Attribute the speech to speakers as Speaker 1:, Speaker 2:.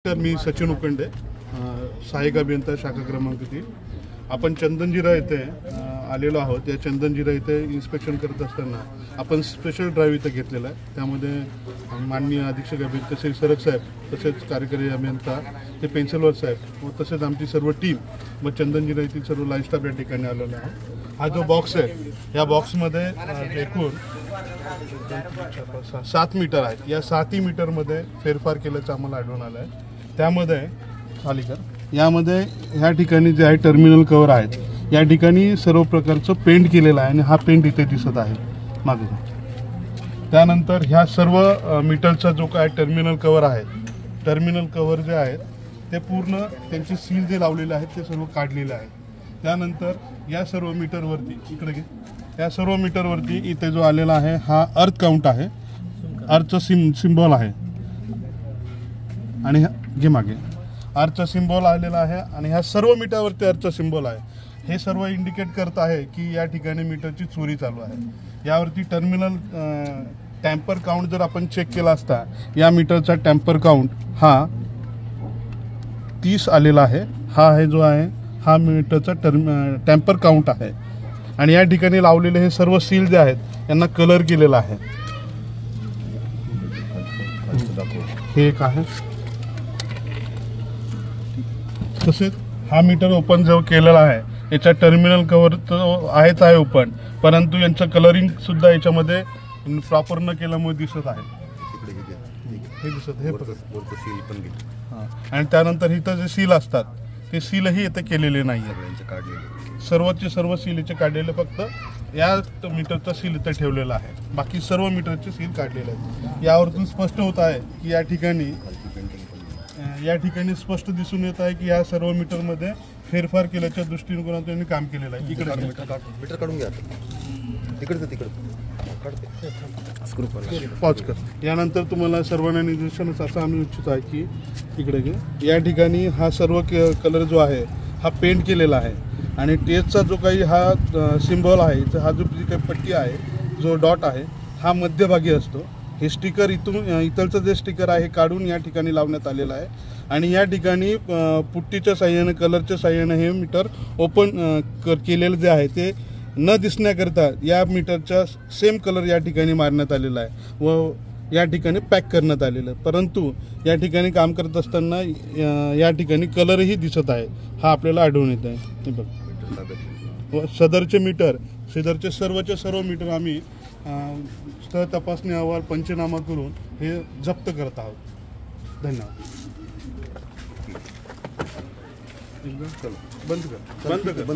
Speaker 1: नमस्कार, मी सचिन उकंडे, सहाय्यक अभियंता शाखा क्रमांक 3. आपण चंदनजिरा येथे आलेलो आहोत. या चंदनजिरा येथे इन्स्पेक्शन करत असताना आपण स्पेशल ड्राईव्ह इथे घेतलेला आहे. त्यामध्ये माननीय अधीक्षक अभियंता श्री सरक साहेब, तसेच कार्यकारी अभियंता ते पेन्सिलवर साहेब व तसेच आमची सर्व टीम व चंदनजिरा येथील सर्व लाईन स्टाफ या ठिकाणी आलेलो आहे. हा जो बॉक्स आहे, या बॉक्समध्ये एकूण 7 मीटर आहेत. या 7 मीटरमध्ये फेरफार केल्याचं आम्हाला आढळून आलं आहे. त्यामध्ये यामध्ये ह्या ठिकाणी जे आहे टर्मिनल कव्हर आहेत, या ठिकाणी सर्व प्रकारचं पेंट केलेलं आहे आणि हा पेंट इथे दिसत आहे मागे. त्यानंतर ह्या सर्व मीटरचा जो काय टर्मिनल कव्हर आहे, टर्मिनल कव्हर जे आहेत ते पूर्ण त्यांचे सील जे लावलेले आहेत ते सर्व काढलेले आहे. त्यानंतर या सर्व मीटरवरती इकडे घे, या सर्व मीटरवरती इथे जो आलेला आहे हा अर्थ काउंट आहे, अर्थचा सिम्बॉल आहे आणि जे मागे अर्थचा सिम्बॉल आलेला आहे आणि ह्या सर्व मीटरवरती अर्थचा सिम्बॉल आहे. हे सर्व इंडिकेट करत आहे की या ठिकाणी मीटरची चोरी चालू आहे. यावरती टर्मिनल टॅम्पर काउंट जर आपण चेक केला असता, या मीटरचा टॅम्पर काउंट हा 30 आलेला आहे. हा आहे जो आहे हा मीटरचा टॅम्पर काउंट आहे. आणि या ठिकाणी लावलेले हे सर्व सील जे आहेत यांना कलर केलेला आहे. हे एक आहे. तसेच हा मीटर ओपन जो केलेला आहे, याचा टर्मिनल कव्हर तर आहेच आहे ओपन, परंतु यांचं कलरिंग सुद्धा याच्यामध्ये प्रॉपर न केल्यामुळे दिसत आहे. हे दिसत हे आणि त्यानंतर इथं जे सील असतात ते सीलही इथे केलेले नाही आहे. सर्वचे सर्व सील इथे काढलेले, फक्त या मीटरचा सील इथे ठेवलेला आहे. बाकी सर्व मीटरचे सील काढलेले आहेत. यावरून स्पष्ट होत आहे की या ठिकाणी स्पष्ट दिसून येत आहे की या सर्व मीटरमध्ये फेरफार केल्याच्या दृष्टिकोनातून त्यांनी काम केलेलं आहे. इकडे
Speaker 2: मीटर काढून घ्या, तिकडे
Speaker 1: पॉज कर. यानंतर तुम्हाला सर्वांना निदर्शन असं आम्ही इच्छित आहे की इकडे घे, या ठिकाणी हा सर्व कलर जो आहे हा पेंट केलेला आहे आणि टेस्टचा जो काही हा सिम्बॉल आहे, हा जो जी काही पट्टी आहे, जो डॉट आहे, हा मध्यभागी असतो. हे स्टिकर इथलचं जे स्टिकर आहे काढून या ठिकाणी लावण्यात आलेलं आहे आणि या ठिकाणी पुट्टीच्या साह्याने, कलरच्या साह्याने हे मीटर ओपन केलेलं जे आहे ते न दिसण्याकरता या मीटरचा सेम कलर या ठिकाणी मारण्यात आलेला आहे व या ठिकाणी पॅक करण्यात आलेलं आहे. परंतु या ठिकाणी काम करत असताना या ठिकाणी कलरही दिसत आहे, हा आपल्याला आढळून येत आहे. हे बघ, सदरचे सर्व मीटर आम्ही स्थळ तपासणी अहवाल पंचनामा करून हे जप्त करत आहोत. धन्यवाद. बंद कर.